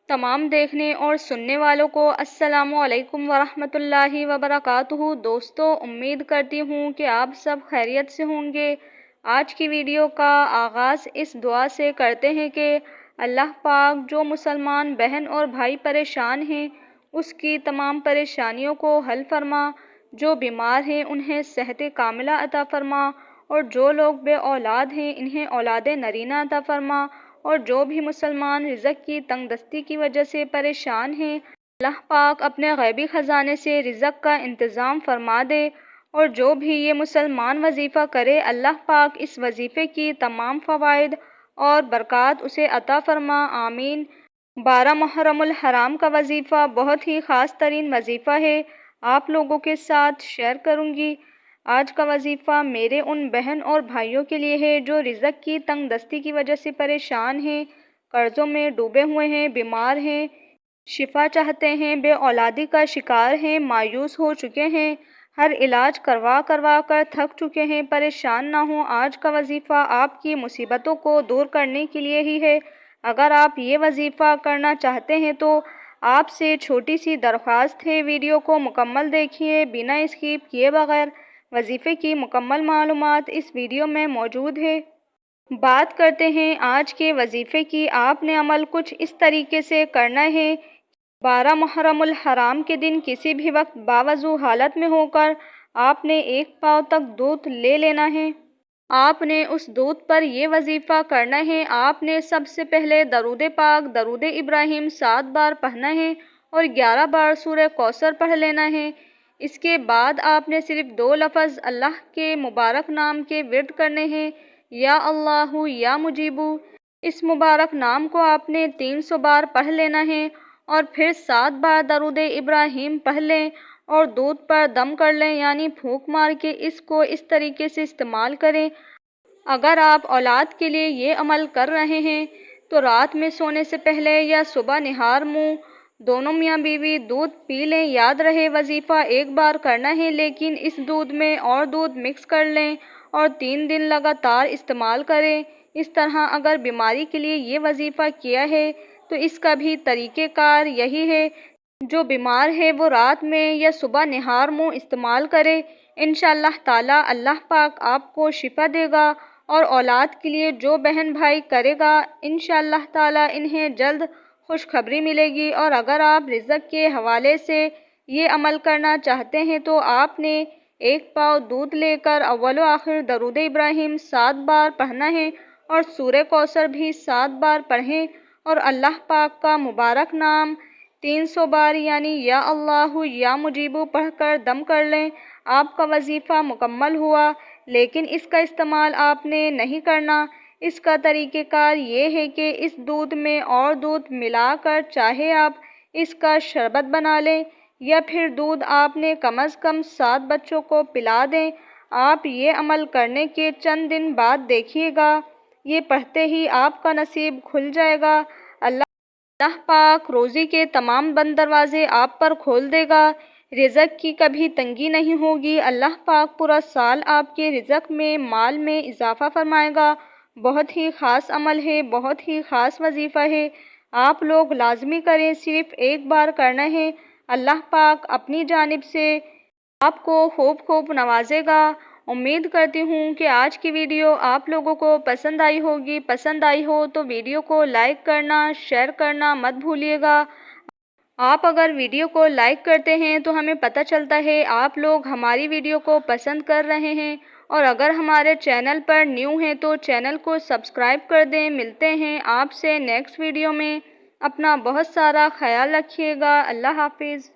تمام دیکھنے اور سننے والوں کو السلام علیکم ورحمۃ اللہ وبرکاتہ۔ دوستو، امید کرتی ہوں کہ آپ سب خیریت سے ہوں گے۔ آج کی ویڈیو کا آغاز اس دعا سے کرتے ہیں کہ اللہ پاک جو مسلمان بہن اور بھائی پریشان ہیں اس کی تمام پریشانیوں کو حل فرما، جو بیمار ہیں انہیں صحت کاملہ عطا فرما، اور جو لوگ بے اولاد ہیں انہیں اولاد نرینہ عطا فرما، اور جو بھی مسلمان رزق کی تنگ دستی کی وجہ سے پریشان ہیں اللہ پاک اپنے غیبی خزانے سے رزق کا انتظام فرما دے، اور جو بھی یہ مسلمان وظیفہ کرے اللہ پاک اس وظیفے کی تمام فوائد اور برکات اسے عطا فرما، آمین۔ 12 محرم الحرام کا وظیفہ بہت ہی خاص ترین وظیفہ ہے، آپ لوگوں کے ساتھ شیئر کروں گی۔ آج کا وظیفہ میرے ان بہن اور بھائیوں کے لیے ہے جو رزق کی تنگ دستی کی وجہ سے پریشان ہیں، قرضوں میں ڈوبے ہوئے ہیں، بیمار ہیں، شفا چاہتے ہیں، بے اولادی کا شکار ہیں، مایوس ہو چکے ہیں، ہر علاج کروا کر تھک چکے ہیں، پریشان نہ ہوں۔ آج کا وظیفہ آپ کی مصیبتوں کو دور کرنے کے لیے ہی ہے۔ اگر آپ یہ وظیفہ کرنا چاہتے ہیں تو آپ سے چھوٹی سی درخواست ہے، ویڈیو کو مکمل دیکھیے بنا اسکپ کیے بغیر۔ وظیفے کی مکمل معلومات اس ویڈیو میں موجود ہے۔ بات کرتے ہیں آج کے وظیفے کی۔ آپ نے عمل کچھ اس طریقے سے کرنا ہے۔ 12 محرم الحرام کے دن کسی بھی وقت باوضو حالت میں ہو کر آپ نے 1 پاؤ تک دودھ لے لینا ہے۔ آپ نے اس دودھ پر یہ وظیفہ کرنا ہے۔ آپ نے سب سے پہلے درود پاک درود ابراہیم 7 بار پڑھنا ہے اور 11 بار سورہ کوثر پڑھ لینا ہے۔ اس کے بعد آپ نے صرف 2 لفظ اللہ کے مبارک نام کے ورد کرنے ہیں، یا اللہ یا مجیبو۔ اس مبارک نام کو آپ نے 300 بار پڑھ لینا ہے، اور پھر 7 بار درود ابراہیم پڑھ لیں اور دودھ پر دم کر لیں، یعنی پھونک مار کے اس کو اس طریقے سے استعمال کریں۔ اگر آپ اولاد کے لیے یہ عمل کر رہے ہیں تو رات میں سونے سے پہلے یا صبح نہار منہ دونوں میاں بیوی دودھ پی لیں۔ یاد رہے وظیفہ 1 بار کرنا ہے، لیکن اس دودھ میں اور دودھ مکس کر لیں اور 3 دن لگاتار استعمال کریں۔ اس طرح اگر بیماری کے لیے یہ وظیفہ کیا ہے تو اس کا بھی طریقہ کار یہی ہے۔ جو بیمار ہے وہ رات میں یا صبح نہار منہ استعمال کرے، انشاءاللہ تعالی اللہ پاک آپ کو شفا دے گا، اور اولاد کے لیے جو بہن بھائی کرے گا انشاءاللہ تعالی انہیں جلد خوشخبری ملے گی۔ اور اگر آپ رزق کے حوالے سے یہ عمل کرنا چاہتے ہیں تو آپ نے 1 پاؤ دودھ لے کر اول و آخر درود ابراہیم 7 بار پڑھنا ہے، اور سورہ کوثر بھی 7 بار پڑھیں، اور اللہ پاک کا مبارک نام 300 بار یعنی یا اللہ یا مجیبو پڑھ کر دم کر لیں۔ آپ کا وظیفہ مکمل ہوا، لیکن اس کا استعمال آپ نے نہیں کرنا۔ اس کا طریقہ کار یہ ہے کہ اس دودھ میں اور دودھ ملا کر چاہے آپ اس کا شربت بنا لیں، یا پھر دودھ آپ نے کم از کم 7 بچوں کو پلا دیں۔ آپ یہ عمل کرنے کے چند دن بعد دیکھیے گا، یہ پڑھتے ہی آپ کا نصیب کھل جائے گا۔ اللہ پاک روزی کے تمام بند دروازے آپ پر کھول دے گا، رزق کی کبھی تنگی نہیں ہوگی۔ اللہ پاک پورا سال آپ کے رزق میں مال میں اضافہ فرمائے گا۔ بہت ہی خاص عمل ہے، بہت ہی خاص وظیفہ ہے، آپ لوگ لازمی کریں۔ صرف 1 بار کرنا ہے، اللہ پاک اپنی جانب سے آپ کو خوب نوازے گا۔ امید کرتی ہوں کہ آج کی ویڈیو آپ لوگوں کو پسند آئی ہوگی۔ پسند آئی ہو تو ویڈیو کو لائک کرنا، شیئر کرنا مت بھولیے گا۔ آپ اگر ویڈیو کو لائک کرتے ہیں تو ہمیں پتہ چلتا ہے آپ لوگ ہماری ویڈیو کو پسند کر رہے ہیں، اور اگر ہمارے چینل پر نیو ہیں تو چینل کو سبسکرائب کر دیں۔ ملتے ہیں آپ سے نیکسٹ ویڈیو میں۔ اپنا بہت سارا خیال رکھیے گا۔ اللہ حافظ۔